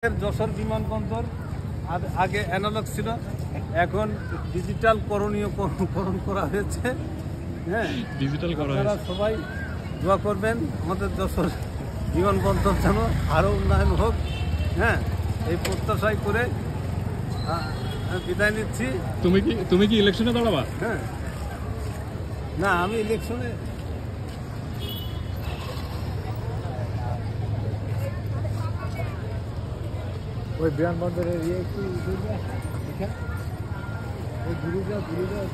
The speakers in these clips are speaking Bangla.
যশোর বিমানবন্দর আগে অ্যানালগ ছিল, এখন ডিজিটাল করণীয়করণ করা হয়েছে। হ্যাঁ, ডিজিটাল করা হয়েছে। সবাই দোয়া করবেন আমাদের যশোর বিমানবন্দর যেন আরও উন্নয়ন হোক। হ্যাঁ, এই প্রত্যাশাই করে বিদায় নিচ্ছি। তুমি কি ইলেকশনে দাঁড়াবা? হ্যাঁ, না আমি ইলেকশনে ওই বিমানবন্দরের একটু ঘুরে যাও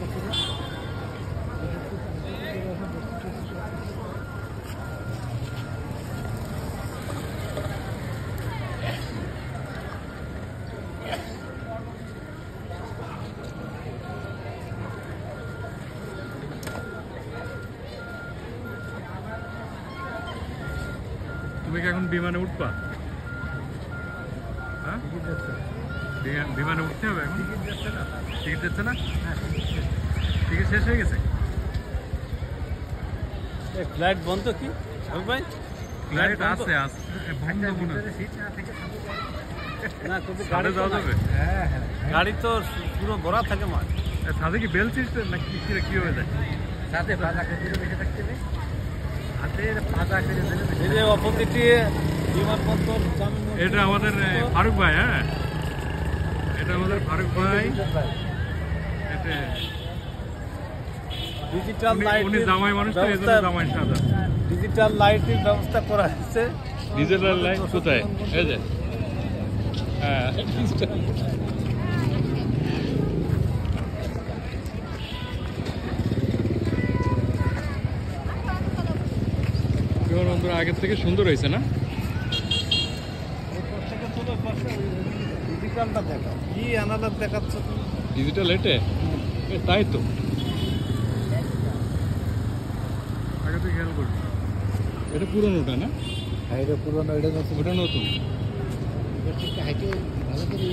তুমি কি এখন বিমানে উঠবা? হ্যাঁ, বিমানে উঠতে হবে এখন। টিকিট দিচ্ছে না? টিকিট শেষ হয়ে গেছে। ফ্লাইট বন্ধ কি ভাই? ফ্লাইট আছে বন্ধ মনে হয়। না, গাড়ি যাওয়া যাবে। গাড়ি তো পুরো ভরা থাকে মাঠ। সাথে কি বেল সিস্টেম না কি হয়ে যায়? সাথে বেঁচে থাকতে হবে। এই যে অপোজিটে বিমানবন্দর, এটা আমাদের ফারুক ভাই। হ্যাঁ, এটা আমাদের ফারুক ভাই। ডিজিটাল লাইট, উনি জামাই মানুষ তো, এই জন্য জামাই সাদা। ডিজিটাল লাইটের ব্যবস্থা করা হয়েছে। ডিজিটাল লাইট কোথায়? এই যে হ্যাঁ, বিমানবন্দর আগের থেকে সুন্দর হয়েছে না? ডিজিটালটা দেখা কি অ্যানালগ দেখাচ্ছ তুমি? ডিজিটাল এটে তাই তো আগে তো খেয়াল করবি। এটা পুরোনোটা না? হ্যাঁ, এটা পুরোনো, এটা নতুন। ওটা নতুন। ভালো করে